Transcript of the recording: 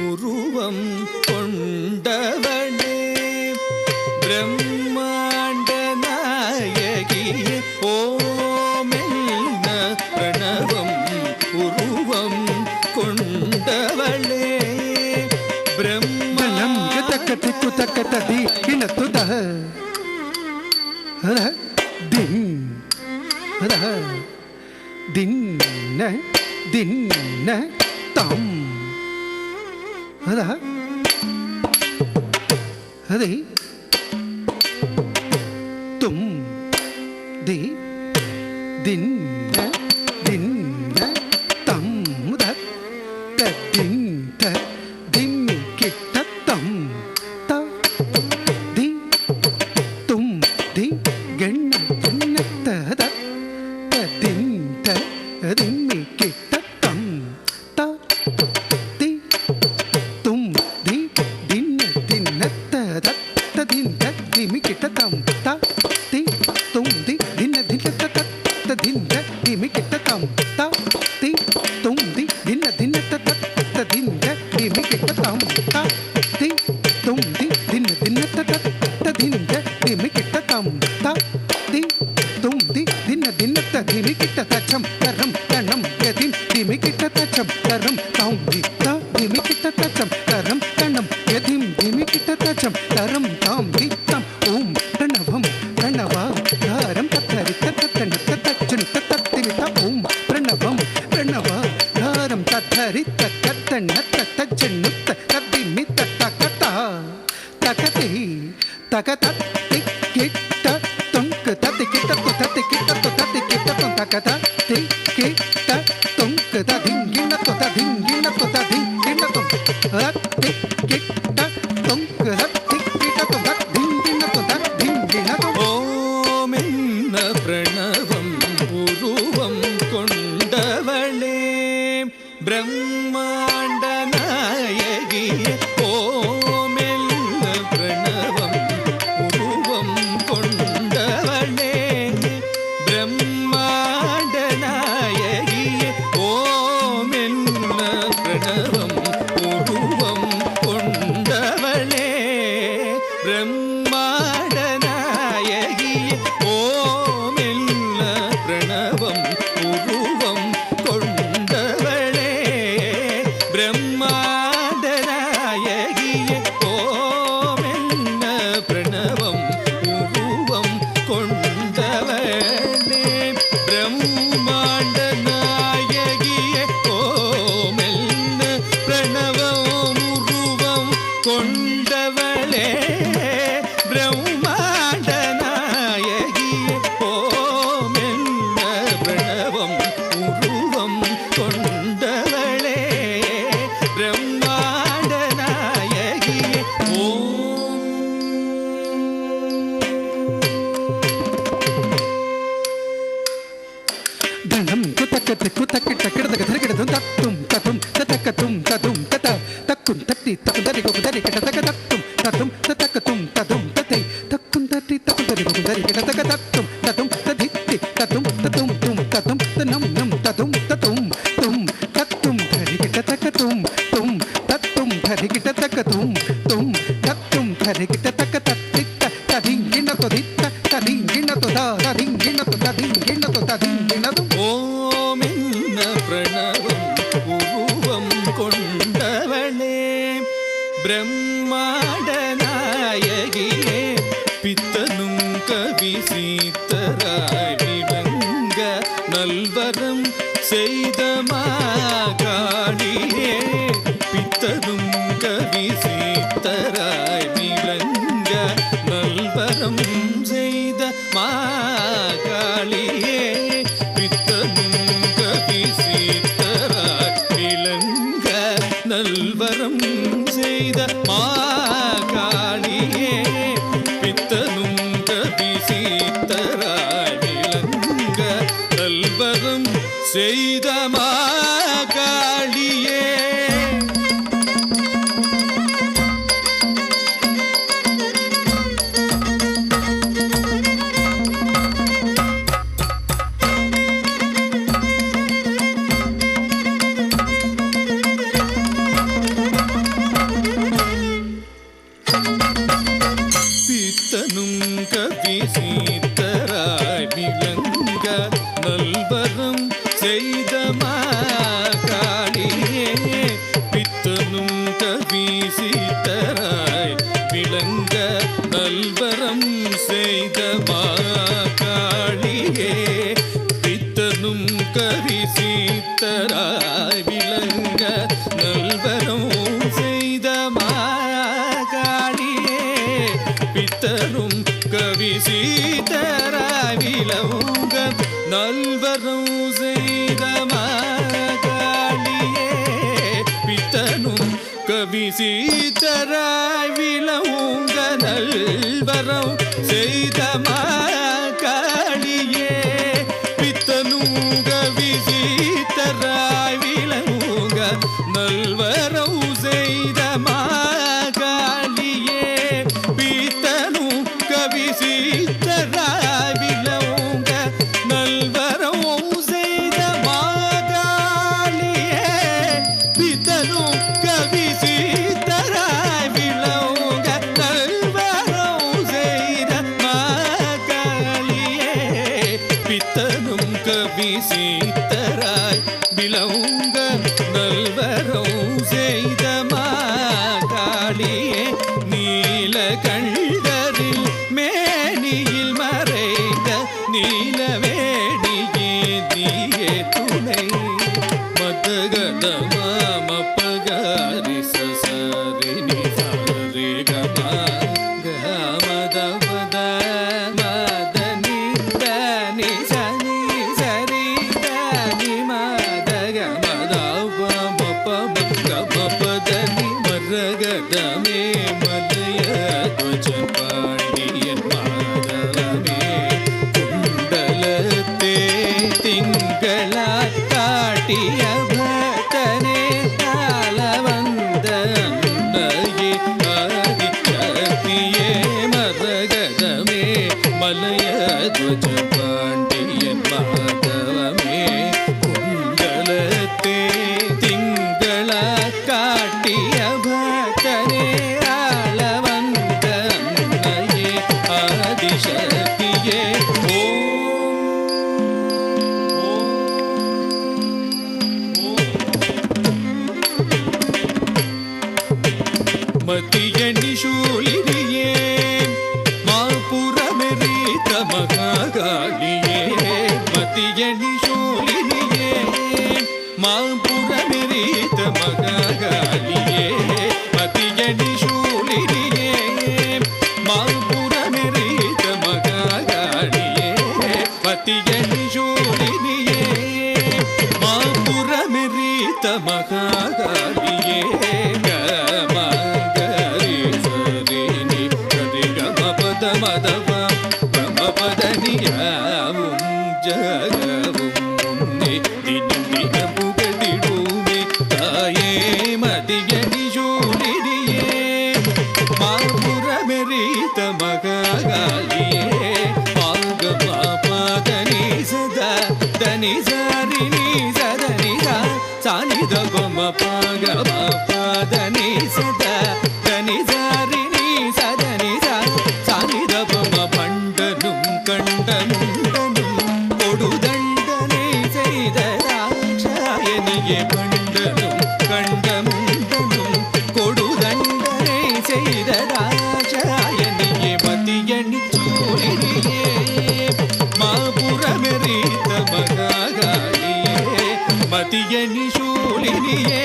உருவம் கொண்டவளே பிரம்மாண்ட நாயகியே ஓமென்ன பிரணவம் உருவம் கொண்டவளே பிரம்மலம் கதகதி குதகதி கிணத்துத தின் தின்ன தின்ன தம் அதை தும் தி தின்ன தின்ன தம் தின்ன திம்மி கிட்ட தம் த தி தும் தி கண்ண கிண்ணத்த தின்ன திம்மி கிட்ட தம் த தி தும் தி தின்ன தின்னத்த தின்ன திம்மி கிட்ட தம் த தி தும் தி தின்ன தின்னத்த தின்ன திம்மி கிட்ட தம் த தி தும் தி தின்ன தின்னத்த தின்ன திம்மி கிட்ட தம் த தி தும் தி தின்ன தின்னத்த தின்ன திம்மி கிட்ட தம் த தி தும் தி தின்ன தின்னத்த திம்மி கிட்ட தச்சம் கரம் கணம் யதிம் திம்மி கிட்ட தச்சம் கரம் தாம் தி த திம்மி கிட்ட தச்சம் கரம் கணம் யதிம் திம்மி கிட்ட தச்சம் கரம் தாம் தி தம் ஓம் பிரணவம் பிரணவா தாரம் தத்தரி தத்தன தத்தச்சனு தத்திவித ஓம் பிரணவம் பிரணவா தாரம் தத்தரி தத்தன தத்தச்சனு தத்திமி தத்தகதா தகதி தகதத்தி கிட்ட தொங்க தத்தி கிட்ட தத்தி கிட்ட தத்தி கிட்ட தகதா தி கிட்ட தொங்க ததிங்கின ததிங்கின ததிங்கின தத்தி கிட்ட தொங்க தத்தி கிட்ட ததிங்கின ததிங்கின ஓமென்ன பிரணவம் உருவம் கொண்டவளே பிரம்மாண்ட நாயகியே ஓமென்ன பிரணவம் உருவம் கொண்டவளே பிரம்மாண்ட நாயகியே ஓமென்ன பிரணவம் உருவம் கொண்டவளே பிரம்மாண்ட நாயகியே ஓமென்ன பிரணவம் உருவம் கொண்டவளே பிரம்மாண்ட நாயகியே ஓமென்ன பிரணவம் உருவம் கொண்டவளே பிரம்மாண்ட நாயகியே ஓமென்ன பிரணவம் உருவம் கொண்டவளே பிரம்மாண்ட நாயகியே ஓமென்ன பிரணவம் உருவம் கொண்டவளே பிரம்மாண்ட நாயகியே ஓம் தனம் குதக்கத்து குதக்கிட்ட கிடதக தரகிடதும் தத்தும் தத்தும் தத்தக்கத்தும் தத்தும் தத்த தக்கும் தத்தி தக்குதரி கொக்குதரி கிட்ட தக்க தத்தும் தத்தும் தத்தக்கத்தும் தத்தும் தத்தை தக்கும் தத்தி தக்குதரி கொக்குதரி கிட்ட தக்க தத்தும் தத்தும் ததித்தி தத்தும் தத்தும் தும் தத்தும் தனம் நம் தத்தும் தத்தும் தும் தத்தும் தரி கிட்ட தக்கத்தும் தும் தத்தும் தரி கிட்ட தக்கத்தும் தும் தத்தும் தரி கிட்ட தக்க தத்தித்த ததிங்கின தொதித்த ததிங்கின தொதா ததிங்கின தொதிங்கின தொதிங்கின ஓமென்ன பிரணவம் உருவம் கொண்டவளே பிரம்மாண்ட நாயகியே பித்தனும் கவி சீத்தராய் விளங்க நல்வரம் செய்த மாகாளியே பித்தனும் கவி சீத்தராய் விளங்க நல்வரம் செய்த மாகாளியே பித்தனும் கவி சீத்தராய் விளங்க நல்வரம் செய்த மாகாளியே பித்தனும் கவி சீத்தராய் விளங்க நல்வரம் செய்த மாகாளியே கவிசித்தராய் விளங்க நல்வரம் செய்த மாகாளியே பித்தனும் கவிசித்தராய் விளங்க நல்வரம் செய்த மாகாளியே பித்தனும் கவிசித்தராய் விளங்க நல்வரம் செய்த மாகாளியே பித்தனும் கவிசித்தராய் விளங்க நல்வரம் செய்த மாகாளியே பித்தனும் கவிசித்தராய் விளங்க நல்வரம் செய்த மாகாளியே பித்தனும் கவிசித்தராய் விளங்க நல்வரம் செய்த மாகாளியே பித்தனும் கவிசித்தராய் விளங்க நல்வரம் செய்த மாகாளியே பித்தனும் கவிசித்தராய் விளங்க நல்வரம் செய்த மாகாளியே நீலகண்டரில் மேனியில் மறைந்த நீலவேணியே நீயே துணை மதகத மாமப்பகாரி சசரி நிசரி கமா கமதபத மதனி தனி சனி சரி தனி மதக மதபமப்பமப்பதனி மரகதமே மதய துவஜ பாண்டியன் மாதவமே குண்டலத்தே திங்களாய் காட்டிய பக்தனே கால வந்த அன்னையே ஆதிச்சக்தியே மரகதமே மலய துவஜ பாண்டியன் மாதவமே குண்டலத்தே திங்களாய் காட்டிய பக்தனே ஆள வந்த அன்னையே ஆதிசக்தியே மத்தியணி சூழினியே மாபுரமெரித்த மகாகாளியே மத்தியணி சூழினியே மாபுரமெரித்த மகாகாளியே மத்தியணி சூழினியே மாபுரமெரித்த மகாகாளியே மத்தியணி சூழினியே மாபுரமெரித்த மகாகாளியே கமகரி சரி கதி கமபத மதவ கமபதனியாவும் ஜகவும் உன்னை தினம் தினம் புகழ்ந்திடுமே தாயே மதியணி சூழினியே மாபுரமெரித்த மகாகாளியே பாகமாபதனி சதா தனி சாரிணி சதனி சானி தபம பாகமாபதனி சதா தனி சாரிணி சதனி சானி தபம பண்டனும் கண்டமுண்டனும் கொடுதண்டனை செய்த ராட்சாயனியே பண்டனும் கண்டமுண்டனும் கொடுதண்டனை செய்த ராட்சாயனியே மத்தியணி சூழினியே மாபுரமெரித்த மகாகாளியே மத்தியணி சூழினியே